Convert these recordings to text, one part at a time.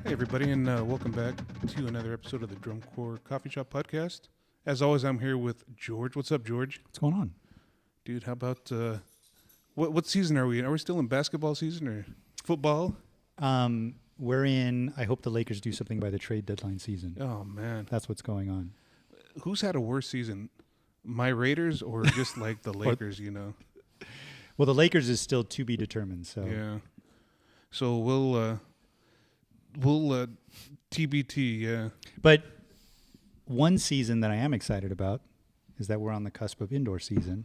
Hey, everybody, and welcome back to another episode of the Drum Corps Coffee Shop Podcast. As always, I'm here with George. What's up, George? What's going on? Dude, how about, what season are we in? Are we still in basketball season or football? We're in, I hope the Lakers do something by the trade deadline season. Oh, man. That's what's going on. Who's had a worse season? My Raiders or just like the Lakers, you know? Well, the Lakers is still to be determined, so. Yeah. So we'll TBT, yeah. But one season that I am excited about is that we're on the cusp of indoor season.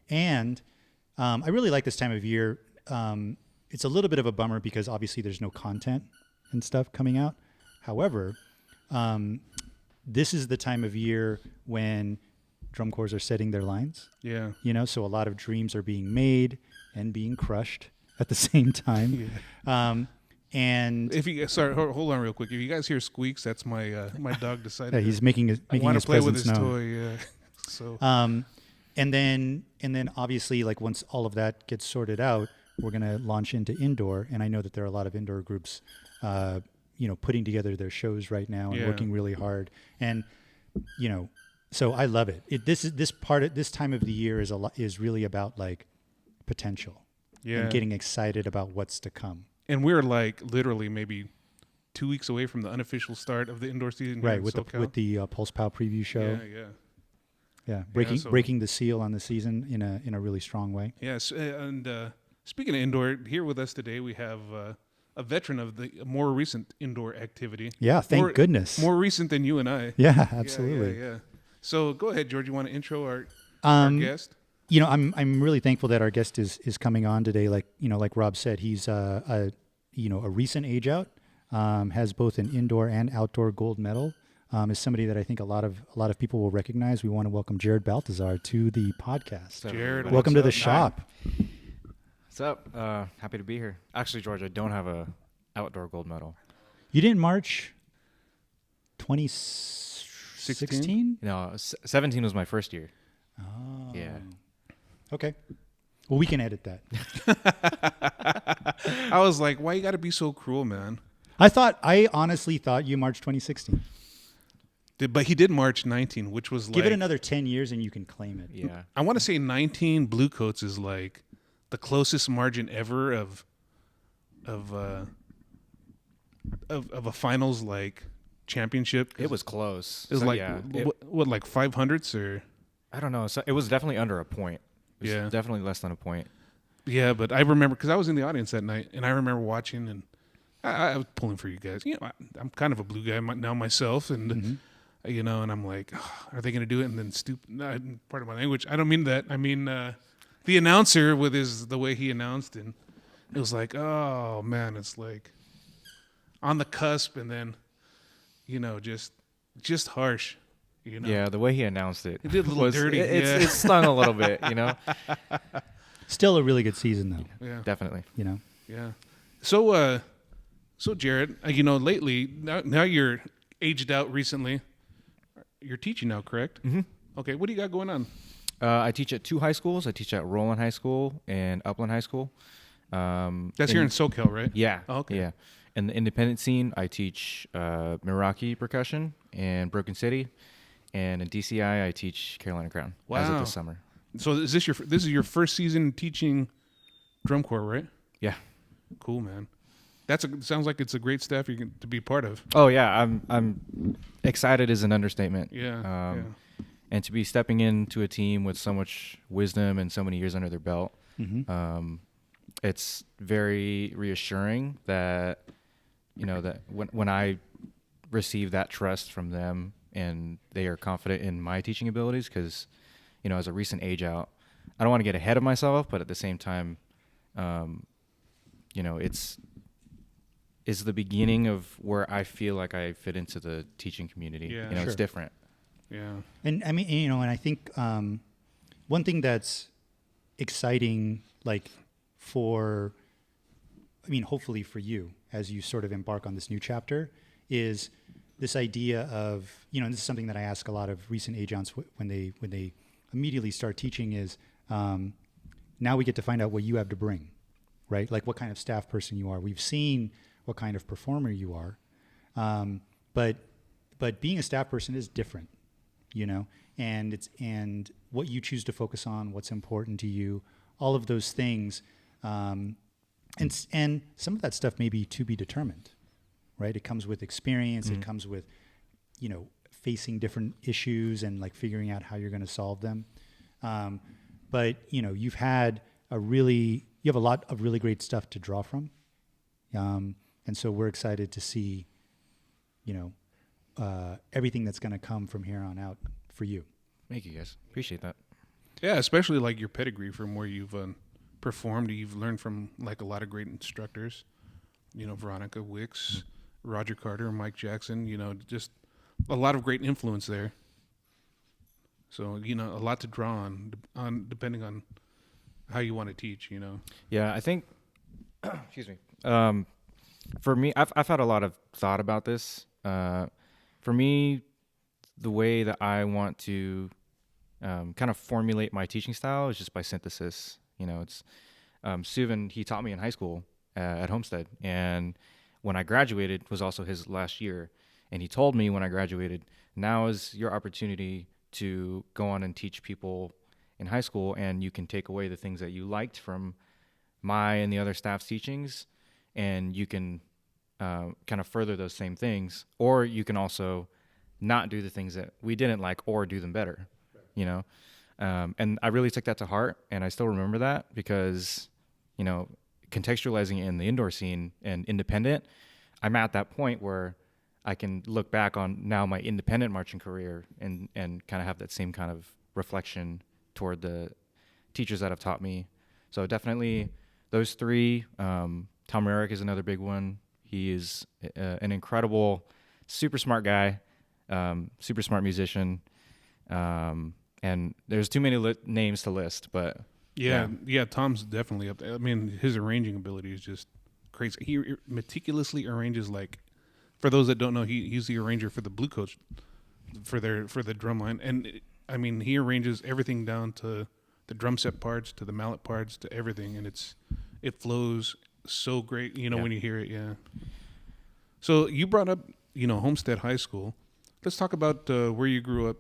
And I really like this time of year. It's a little bit of a bummer because obviously there's no content and stuff coming out. However, this is the time of year when drum corps are setting their lines. Yeah. You know, so a lot of dreams are being made and being crushed at the same time. Yeah. And if you hold on real quick. If you guys hear squeaks, that's my my dog decided. yeah, he's making his play with his known. toy. Yeah. So. And then obviously, like once all of that gets sorted out, we're gonna launch into indoor. And I know that there are a lot of indoor groups, putting together their shows right now and working really hard. And so I love it. This time of the year is really about like potential. Yeah. And getting excited about what's to come. And we're like literally maybe 2 weeks away from the unofficial start of the indoor season. Right, with the Pulse Pow preview show. Yeah, breaking the seal on the season in a really strong way. Yes, and speaking of indoor, here with us today we have a veteran of the more recent indoor activity. Yeah, thank goodness. More recent than you and I. Yeah, absolutely. Yeah. So go ahead, George. You want to intro our guest? I'm really thankful that our guest is coming on today. Like Rob said, he's a recent age out, has both an indoor and outdoor gold medal. Is somebody that I think a lot of people will recognize. We want to welcome Jared Baltazar to the podcast. Jared, welcome to the shop. What's up? Happy to be here. Actually, George, I don't have a outdoor gold medal. You didn't march 2016? No, 17 was my first year. Oh. Yeah. Okay. Well, we can edit that. I was like, why you got to be so cruel, man? I honestly thought you marched 2016. But he did March 19, which was Give it another 10 years and you can claim it. Yeah. I want to say 19 Bluecoats is like the closest margin ever of a finals like championship. It was close. It was like yeah, like 500s or I don't know. So it was definitely under a point. It was Yeah. definitely less than a point. Yeah, but I remember because I was in the audience that night, and I remember watching, and I was pulling for you guys. I'm kind of a blue guy now myself, and and I'm like, are they going to do it? And then part of my language. I don't mean that. I mean the announcer with the way he announced, and it was like, oh man, it's like on the cusp, and then just harsh. Yeah, the way he announced it. It did a little dirty. It stung a little bit, Still a really good season, though. Yeah, Definitely. Yeah. So Jared, lately now you're aged out recently. You're teaching now, correct? Mm-hmm. Okay. What do you got going on? I teach at two high schools. I teach at Roland High School and Upland High School. That's here in SoCal, right? Yeah. Oh, okay. Yeah. In the independent scene, I teach Meraki percussion and Broken City. And in DCI, I teach Carolina Crown as of this summer. So is this is your first season teaching drum corps, right? Yeah. Cool, man. Sounds like it's a great staff to be part of. Oh yeah, I'm excited is an understatement. Yeah. And to be stepping into a team with so much wisdom and so many years under their belt, it's very reassuring that that when I receive that trust from them. And they are confident in my teaching abilities because, as a recent age out, I don't want to get ahead of myself, but at the same time, it's the beginning of where I feel like I fit into the teaching community. Yeah, It's different. Yeah. And I mean, and I think one thing that's exciting, like hopefully for you as you sort of embark on this new chapter is this idea of, and this is something that I ask a lot of recent age-outs when they immediately start teaching is, now we get to find out what you have to bring, right? Like what kind of staff person you are. We've seen what kind of performer you are, But being a staff person is different, you know, and what you choose to focus on, what's important to you, all of those things, and some of that stuff may be to be determined, right? It comes with experience. It comes with, you know, facing different issues and like figuring out how you're going to solve them. But you know, you have a lot of really great stuff to draw from. And so we're excited to see, you know, everything that's going to come from here on out for you. Thank you, guys. Appreciate that. Yeah, especially like your pedigree from where you've performed. You've learned from like a lot of great instructors, you know, Veronica Wicks, Roger Carter, Mike Jackson, you know, just a lot of great influence there. So, you know, a lot to draw on depending on how you want to teach, you know. Yeah, I think, excuse me. For me, I've had a lot of thought about this. For me, the way that I want to kind of formulate my teaching style is just by synthesis. You know, it's Suvan, he taught me in high school at Homestead, and when I graduated was also his last year. And he told me when I graduated, now is your opportunity to go on and teach people in high school, and you can take away the things that you liked from my and the other staff's teachings, and you can kind of further those same things, or you can also not do the things that we didn't like or do them better, you know? And I really took that to heart, and I still remember that because, you know, contextualizing it in the indoor scene and independent, I'm at that point where I can look back on now my independent marching career and kind of have that same kind of reflection toward the teachers that have taught me. So definitely those three. Tom Merrick is another big one. He is an incredible, super smart guy, super smart musician. And there's too many names to list, but yeah, Tom's definitely up there. I mean, his arranging ability is just crazy. He meticulously arranges, like, for those that don't know, he's the arranger for the Bluecoats for the drumline, and I mean, he arranges everything down to the drum set parts, to the mallet parts, to everything, and it flows so great, you know, when you hear it. Yeah. So you brought up, you know, Homestead High School. Let's talk about where you grew up.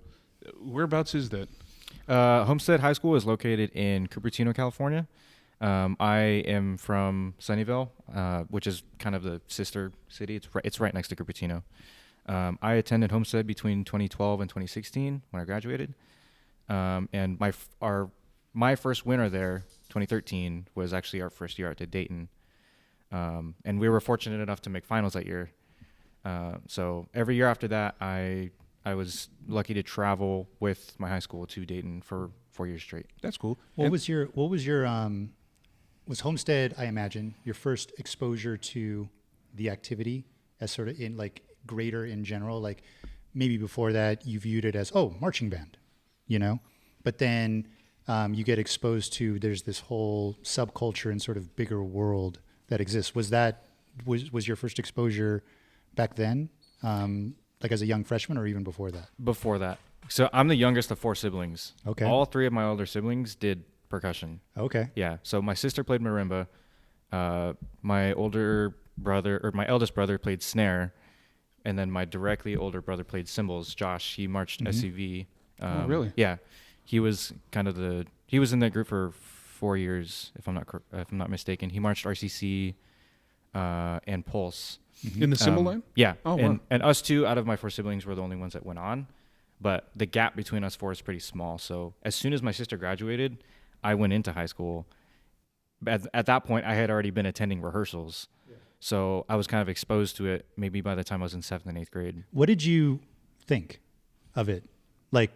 Whereabouts is that? Homestead High School is located in Cupertino, California. I am from Sunnyvale, which is kind of the sister city. It's right next to Cupertino. I attended Homestead between 2012 and 2016 when I graduated. And my first winter there, 2013, was actually our first year out to Dayton. And we were fortunate enough to make finals that year. So every year after that, I was lucky to travel with my high school to Dayton for 4 years straight. That's cool. Was Homestead, I imagine, your first exposure to the activity as sort of in like greater in general? Like maybe before that you viewed it as, marching band, you know, but then you get exposed to, there's this whole subculture and sort of bigger world that exists. Was your first exposure back then? Like as a young freshman or even before that? Before that. So I'm the youngest of 4 siblings. Okay. All 3 of my older siblings did percussion. Okay. Yeah. So my sister played marimba. My eldest brother played snare. And then my directly older brother played cymbals. Josh, he marched SCV. Oh, really? Yeah. He was he was in that group for 4 years, if I'm not mistaken. He marched RCC, and Pulse. In the cymbal line? Yeah. Oh, wow. And us 2 out of my 4 siblings were the only ones that went on. But the gap between us 4 is pretty small. So as soon as my sister graduated, I went into high school. At that point, I had already been attending rehearsals. Yeah. So I was kind of exposed to it maybe by the time I was in 7th and 8th grade. What did you think of it? Like,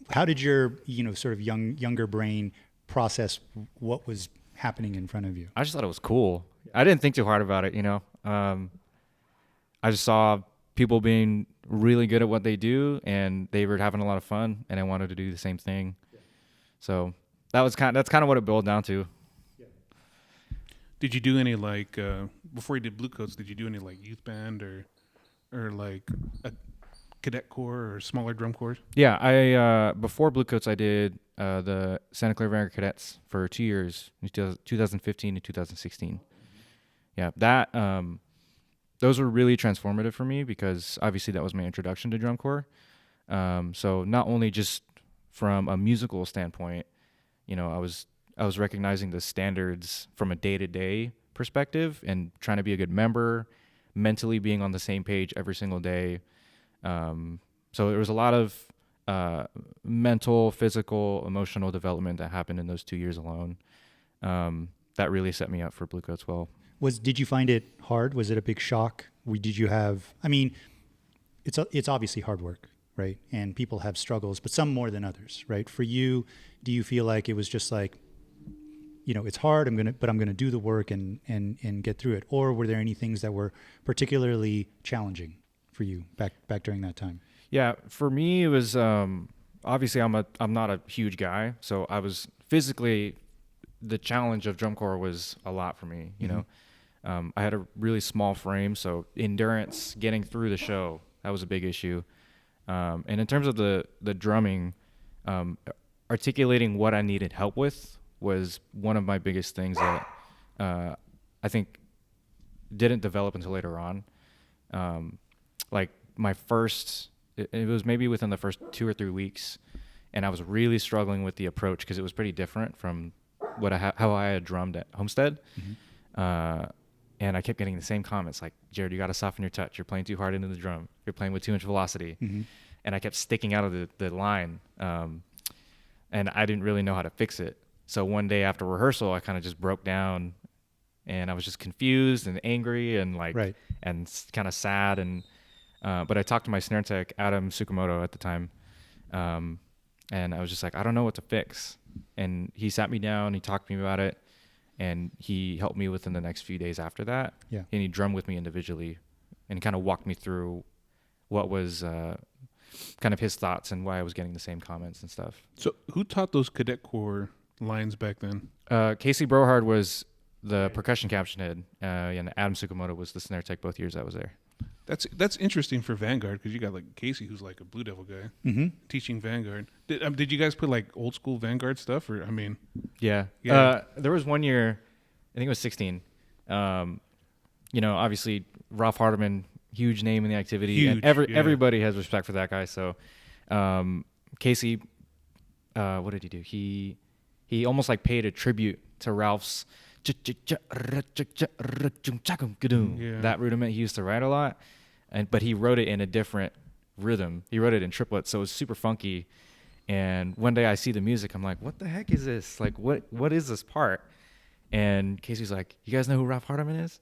how did your, sort of younger brain process what was happening in front of you? I just thought it was cool. Yeah. I didn't think too hard about it, I just saw people being really good at what they do, and they were having a lot of fun, and I wanted to do the same thing. Yeah. So that's kind of what it boiled down to. Yeah. Did you do any before you did Bluecoats? Did you do any youth band or like a cadet corps or smaller drum corps? Yeah, I before Bluecoats I did the Santa Clara Cadets for 2 years, 2015 to 2016. Yeah, those were really transformative for me because obviously that was my introduction to drum corps. So not only just from a musical standpoint, you know, I was recognizing the standards from a day-to-day perspective and trying to be a good member, mentally being on the same page every single day. So there was a lot of mental, physical, emotional development that happened in those 2 years alone. That really set me up for Bluecoats well. Did you find it hard? Was it a big shock? Did you have, I mean, it's obviously hard work, right? And people have struggles, but some more than others, right? For you, do you feel like it was just like, you know, it's hard, but I'm gonna do the work and get through it? Or were there any things that were particularly challenging for you back during that time? Yeah, for me it was obviously I'm not a huge guy, so I was physically, the challenge of drum corps was a lot for me, you know. I had a really small frame, so endurance, getting through the show, that was a big issue. And in terms of the drumming, articulating what I needed help with was one of my biggest things that I think didn't develop until later on. Like my first, it was maybe within the first 2 or 3 weeks, and I was really struggling with the approach because it was pretty different from how I had drummed at Homestead. And I kept getting the same comments like, Jared, you got to soften your touch. You're playing too hard into the drum. You're playing with too much velocity. And I kept sticking out of the line. And I didn't really know how to fix it. So one day after rehearsal, I kind of just broke down and I was just confused and angry and and kind of sad. And, but I talked to my snare tech, Adam Tsukamoto at the time. And I was just like, I don't know what to fix. And he sat me down, he talked to me about it. And he helped me within the next few days after that. Yeah. And he drummed with me individually and kind of walked me through what was kind of his thoughts and why I was getting the same comments and stuff. So who taught those cadet corps lines back then? Casey Brohard was the percussion caption head, and Adam Tsukamoto was the snare tech both years I was there. That's interesting for Vanguard because you got like Casey, who's like a Blue Devil guy, teaching Vanguard. Did you guys put like old school Vanguard stuff, or I mean? Yeah. There was one year, I think it was 16. You know, obviously Ralph Hardiman, huge name in the activity, and everybody has respect for that guy. So Casey, what did he do? He almost like paid a tribute to Ralph's that rudiment he used to write a lot, but he wrote it in a different rhythm. He wrote it in triplets, so it was super funky. And one day I see the music, I'm like, what the heck is this? Like, what is this part? And Casey's like, you guys know who Ralph Hardiman is?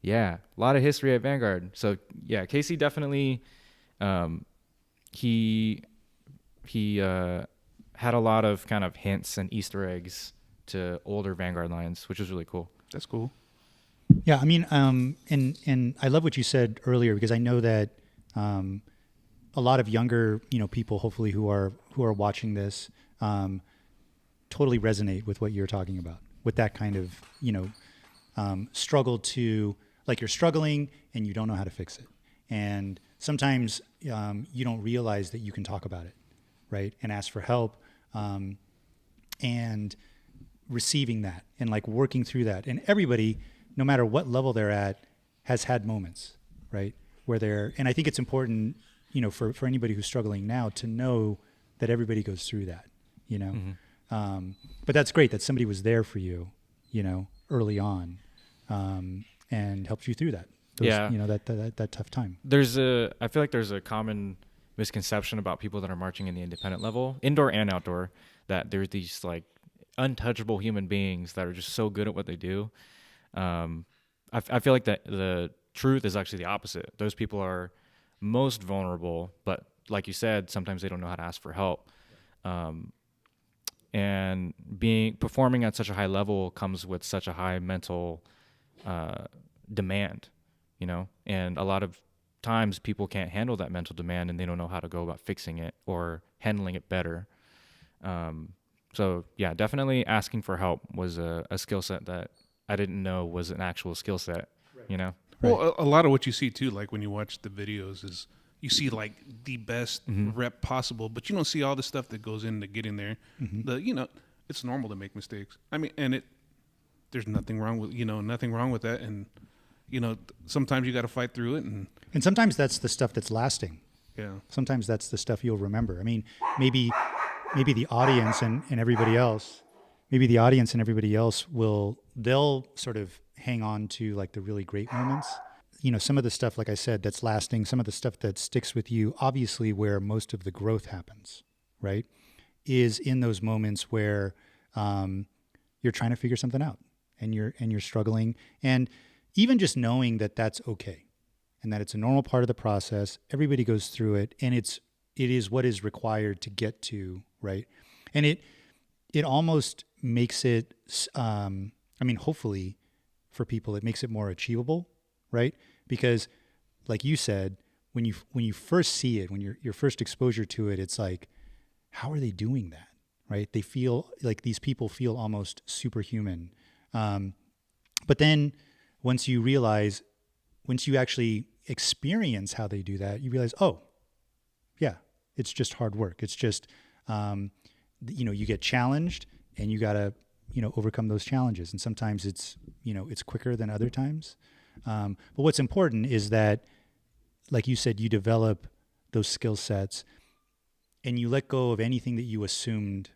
Yeah, a lot of history at Vanguard. So yeah, Casey definitely, he had a lot of kind of hints and Easter eggs to older Vanguard lines, which was really cool. That's cool. Yeah, I mean, and I love what you said earlier because I know that a lot of younger, you know, people hopefully who are watching this totally resonate with what you're talking about, with that kind of, you know, struggle to, like, you're struggling and you don't know how to fix it. And sometimes you don't realize that you can talk about it, right? And ask for help, and receiving that and like working through that. And everybody, no matter what level they're at, has had moments, right? Where and I think it's important, you know, for anybody who's struggling now to know that everybody goes through that, you know? But that's great that somebody was there for you, you know, early on, and helped you through that. You know, that tough time. I feel like there's a common misconception about people that are marching in the independent level, indoor and outdoor, that there's these like untouchable human beings that are just so good at what they do. I feel like that the truth is actually the opposite. Those people are most vulnerable, but like you said, sometimes they don't know how to ask for help. And performing at such a high level comes with such a high mental demand, you know, and a lot of times people can't handle that mental demand and they don't know how to go about fixing it or handling it better. So yeah, definitely asking for help was a skill set that I didn't know was an actual skill set, you know? Well, a lot of what you see too, like when you watch the videos, is you see like the best rep possible, but you don't see all the stuff that goes into getting there. You know, it's normal to make mistakes. I mean, and there's nothing wrong with that. And sometimes you got to fight through it, And sometimes that's the stuff that's lasting. yeah. Sometimes that's the stuff you'll remember. I mean, maybe the audience and everybody else, they'll sort of hang on to like the really great moments. Some of the stuff, like I said, that's lasting, some of the stuff that sticks with you, obviously where most of the growth happens, right, is in those moments where you're trying to figure something out and you're struggling. And even just knowing that that's okay and that it's a normal part of the process, everybody goes through it, and it is what is required to get to, right? And it almost makes it, hopefully for people, it makes it more achievable, right? Because like you said, when you first see it, when your first exposure to it, it's like, how are they doing that, right? They feel like these people feel almost superhuman. But then once you actually experience how they do that, you realize, oh, yeah, it's just hard work. It's just, you get challenged and you got to, overcome those challenges. And sometimes it's quicker than other times. But what's important is that, like you said, you develop those skill sets and you let go of anything that you assumed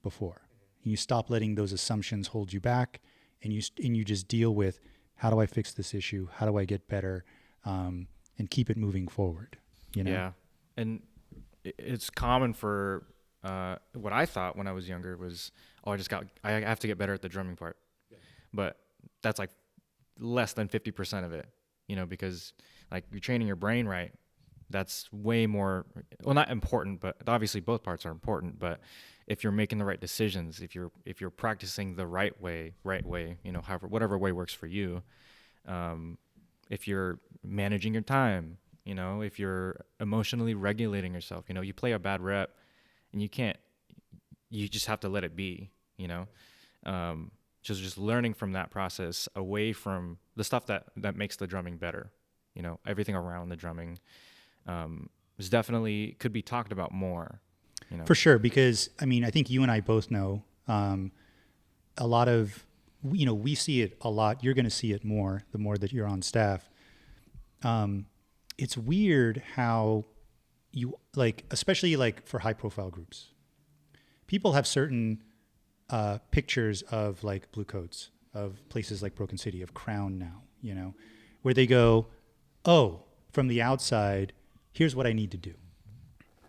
before. And you stop letting those assumptions hold you back, and you just deal with, how do I fix this issue? How do I get better? And keep it moving forward. Yeah. And it's common for what I thought when I was younger was, I have to get better at the drumming part. Yeah. But that's like less than 50% of it, because like you're training your brain right. That's way more, well, not important, but obviously both parts are important. But if you're making the right decisions, if you're practicing the right way, however, whatever way works for you, if you're managing your time, if you're emotionally regulating yourself, you play a bad rep and you just have to let it be, just learning from that process away from the stuff that makes the drumming better, everything around the drumming, is definitely could be talked about more, For sure. Because I think you and I both know, a lot of, we see it a lot. You're going to see it more, the more that you're on staff. It's weird how you especially for high profile groups, people have certain pictures of like Bluecoats, of places like Broken City, of Crown now, where they go, oh, from the outside, here's what I need to do,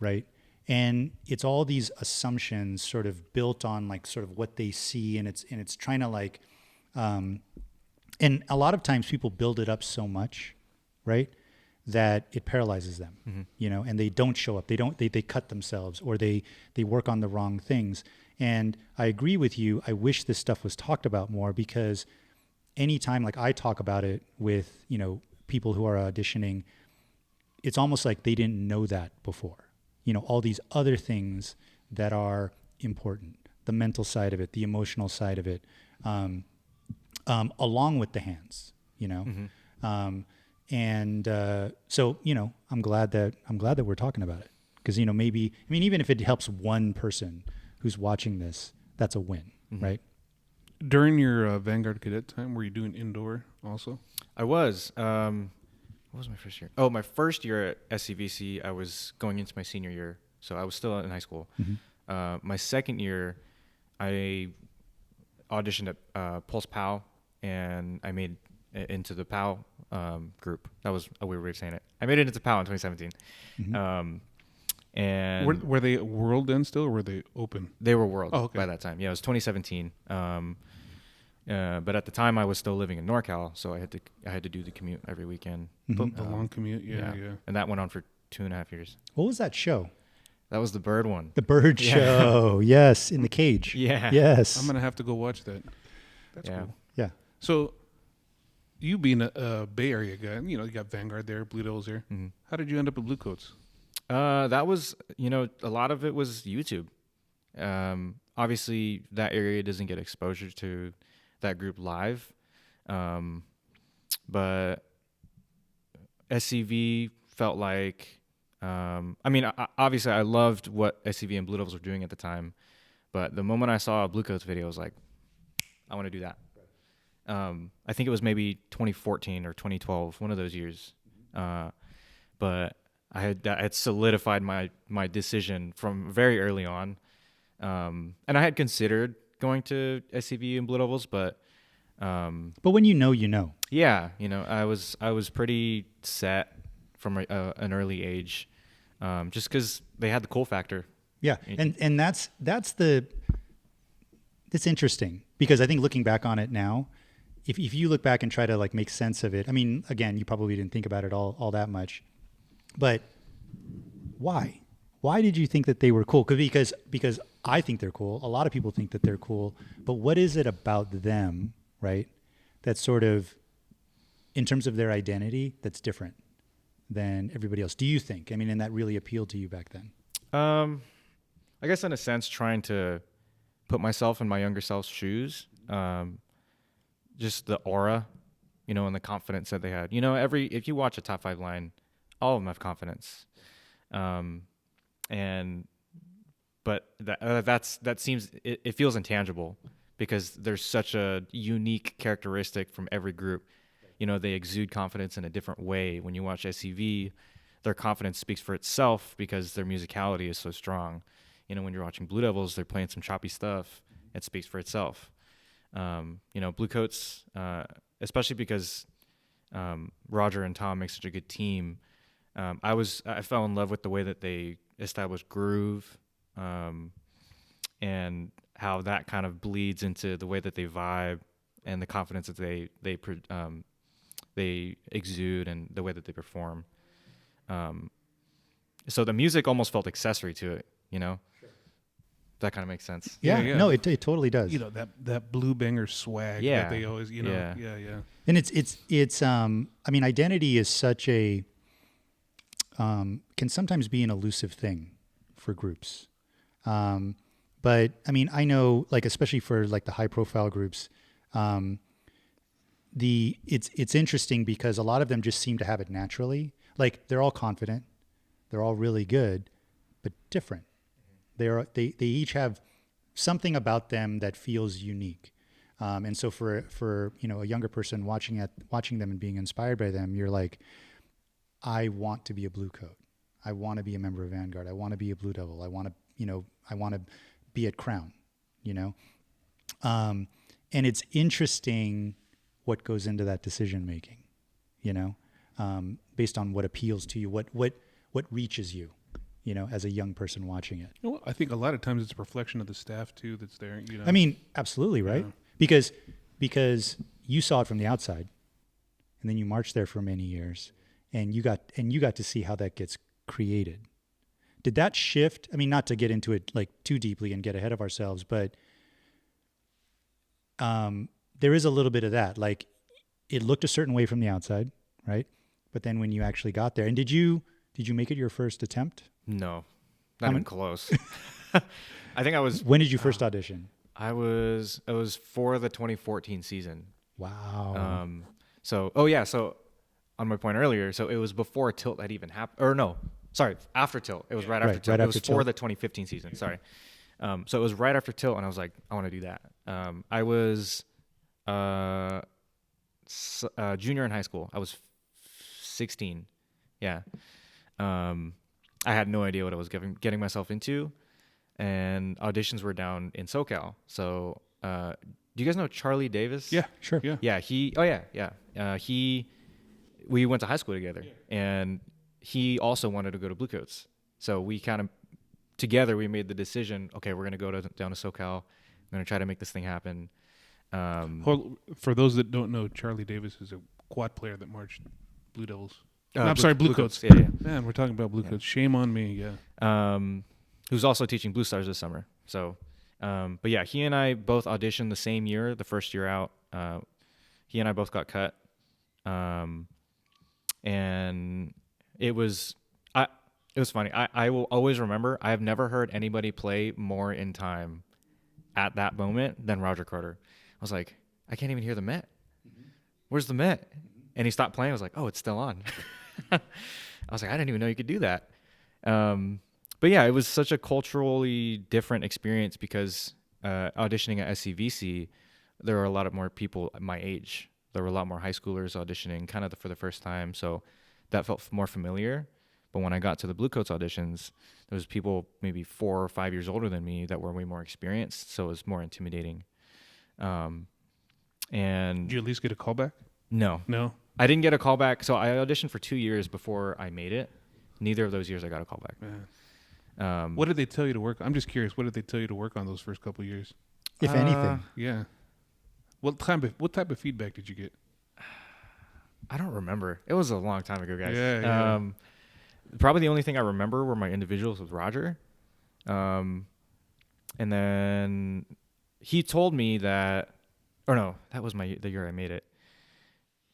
right? And it's all these assumptions sort of built on sort of what they see, and it's trying to and a lot of times people build it up so much, right, that it paralyzes them, mm-hmm. And they don't show up. They cut themselves, or they work on the wrong things. And I agree with you. I wish this stuff was talked about more, because anytime I talk about it with, people who are auditioning, it's almost like they didn't know that before. All these other things that are important, the mental side of it, the emotional side of it, along with the hands, Mm-hmm. So, I'm glad that we're talking about it, because, maybe, even if it helps one person who's watching this, that's a win, mm-hmm. right? During your Vanguard Cadet time, were you doing indoor also? I was. What was my first year? Oh, my first year at SCVC, I was going into my senior year, so I was still in high school. Mm-hmm. My second year, I auditioned at Pulse POW, and I made it into the POW group. That was a weird way of saying it. I made it into POW in 2017. Mm-hmm. And were they World then still, or were they open? They were World by that time. Yeah, it was 2017. But at the time, I was still living in NorCal, so I had to do the commute every weekend. Mm-hmm. The long commute, yeah. And that went on for 2.5 years. What was that show? That was the Bird one. The Bird show, yes, in the cage. Yeah. Yes. I'm gonna have to go watch that. That's cool. Yeah. So, you being a Bay Area guy, you got Vanguard there, Blue Devils there. Mm-hmm. How did you end up at Bluecoats? That was, a lot of it was YouTube. Obviously, that area doesn't get exposure to that group live, but SCV felt like, obviously I loved what SCV and Blue Devils were doing at the time, but the moment I saw a Bluecoats video, I was like, I want to do that. I think it was maybe 2014 or 2012, one of those years. But I had solidified my decision from very early on. And I had considered going to SCV and Blue Devils, but when you know, you know. yeah, I was pretty set from an early age, just because they had the cool factor. Yeah, and that's interesting, because I think looking back on it now, if you look back and try to like make sense of it, I mean, again, you probably didn't think about it all that much, but why? Why did you think that they were cool? Because I think they're cool. A lot of people think that they're cool, but what is it about them, right? That's sort of, in terms of their identity, that's different than everybody else. Do you think? I mean, and that really appealed to you back then? I guess in a sense, trying to put myself in my younger self's shoes, just the aura, and the confidence that they had. If you watch a top 5 line, all of them have confidence. But that seems, it feels intangible, because there's such a unique characteristic from every group. They exude confidence in a different way. When you watch SCV, their confidence speaks for itself because their musicality is so strong. When you're watching Blue Devils, they're playing some choppy stuff. It speaks for itself. Bluecoats, especially because Roger and Tom make such a good team. I fell in love with the way that they established groove, and how that kind of bleeds into the way that they vibe and the confidence that they exude and the way that they perform. So the music almost felt accessory to it, Sure. That kind of makes sense. Yeah. No, it totally does. That blue banger swag that they always, yeah. And it's I mean, identity is such a, can sometimes be an elusive thing for groups. But I mean, I know, like, especially for like the high profile groups, it's interesting because a lot of them just seem to have it naturally. Like, they're all confident, they're all really good, but different. They each have something about them that feels unique. And so for a younger person watching them and being inspired by them, you're like, I want to be a Blue Coat. I want to be a member of Vanguard. I want to be a Blue Devil. I want to be at Crown, and it's interesting what goes into that decision making, based on what appeals to you, what reaches you, as a young person watching it. Well, I think a lot of times it's a reflection of the staff too that's there. I mean, absolutely, right? Yeah. Because you saw it from the outside, and then you marched there for many years, and you got to see how that gets created. Did that shift? I mean, not to get into it like too deeply and get ahead of ourselves, but there is a little bit of that. Like, it looked a certain way from the outside, right? But then when you actually got there, and did you make it your first attempt? No, not even close. I think I was. When did you first audition? It was for the 2014 season. Wow. So on my point earlier, so it was before Tilt had even happened, or no, sorry, after Tilt. It was right after Tilt. Right it after was for the 2015 season. Sorry. So it was right after Tilt, and I was like, I want to do that. I was junior in high school. I was 16. Yeah. I had no idea what I was getting myself into, and auditions were down in SoCal. So, do you guys know Charlie Davis? Yeah, sure. Yeah. We went to high school together, and he also wanted to go to Bluecoats. So we kind of together we made the decision. Okay, we're gonna go down to SoCal. We're gonna try to make this thing happen. For those that don't know, Charlie Davis is a quad player that marched Blue Devils. Bluecoats. Yeah. Man, we're talking about Bluecoats. Yeah. Shame on me. Yeah. Who's also teaching Blue Stars this summer. So, but yeah, he and I both auditioned the same year, the first year out. He and I both got cut. And it was funny. I will always remember, I have never heard anybody play more in time at that moment than Roger Carter. I was like, I can't even hear the Met. Where's the Met? And he stopped playing. I was like, oh, it's still on. I was like, I didn't even know you could do that. But yeah, it was such a culturally different experience because auditioning at SCVC there were a lot of more people my age. There were a lot more high schoolers auditioning kind of for the first time. So that felt more familiar. But when I got to the Bluecoats auditions, there was people maybe 4 or 5 years older than me that were way more experienced. So it was more intimidating. And Did you at least get a callback? no, I didn't get a callback. So I auditioned for 2 years before I made it. Neither of those years I got a callback. What did they tell you to work? I'm just curious. What did they tell you to work on those first couple of years? If anything. Yeah. What type of feedback did you get? I don't remember. It was a long time ago, guys. Yeah. Probably the only thing I remember were my individuals with Roger. And then he told me that, or no, that was the year I made it.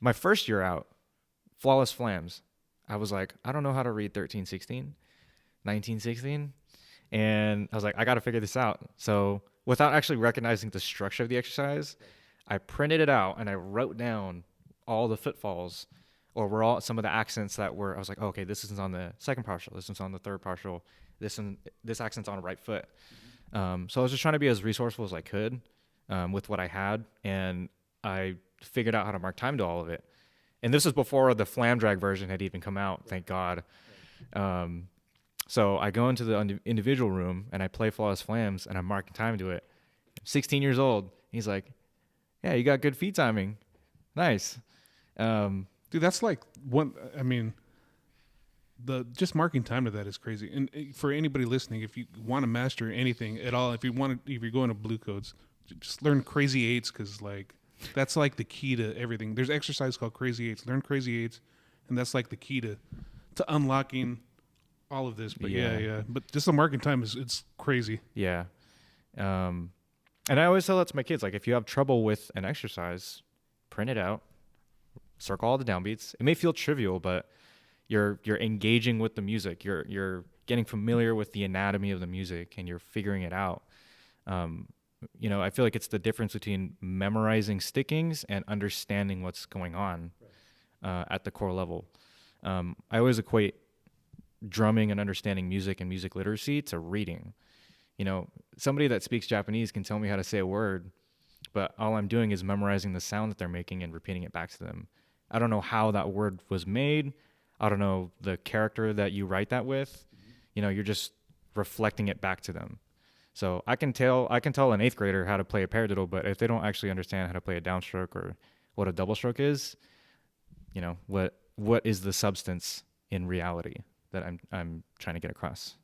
My first year out, Flawless Flams. I was like, I don't know how to read 13/16, 19/16. And I was like, I got to figure this out. So without actually recognizing the structure of the exercise, I printed it out and I wrote down all the footfalls or were all some of the accents that were, I was like, oh, okay, this is on the second partial. This is on the third partial. This accent's on the right foot. So I was just trying to be as resourceful as I could with what I had. And I figured out how to mark time to all of it. And this was before the flam drag version had even come out, thank God. So I go into the individual room and I play Flawless Flams and I'm marking time to it. 16 years old. He's like, yeah, you got good feet timing. Nice. Dude, that's like one. I mean, just marking time to that is crazy. And for anybody listening, if you want to master anything at all, if you're going to Bluecoats, just learn crazy eights because like that's like the key to everything. There's exercise called crazy eights. Learn crazy eights, and that's like the key to unlocking all of this. But yeah. But just the marking time it's crazy. Yeah. And I always tell that to my kids, like if you have trouble with an exercise, print it out, circle all the downbeats. It may feel trivial, but you're engaging with the music. You're getting familiar with the anatomy of the music and you're figuring it out. I feel like it's the difference between memorizing stickings and understanding what's going on at the core level. I always equate drumming and understanding music and music literacy to reading. Somebody that speaks Japanese can tell me how to say a word, but all I'm doing is memorizing the sound that they're making and repeating it back to them. I don't know how that word was made. I don't know the character that you write that with. You're just reflecting it back to them. So I can tell an 8th grader how to play a paradiddle, but if they don't actually understand how to play a downstroke or what a double stroke is, what is the substance in reality that I'm trying to get across?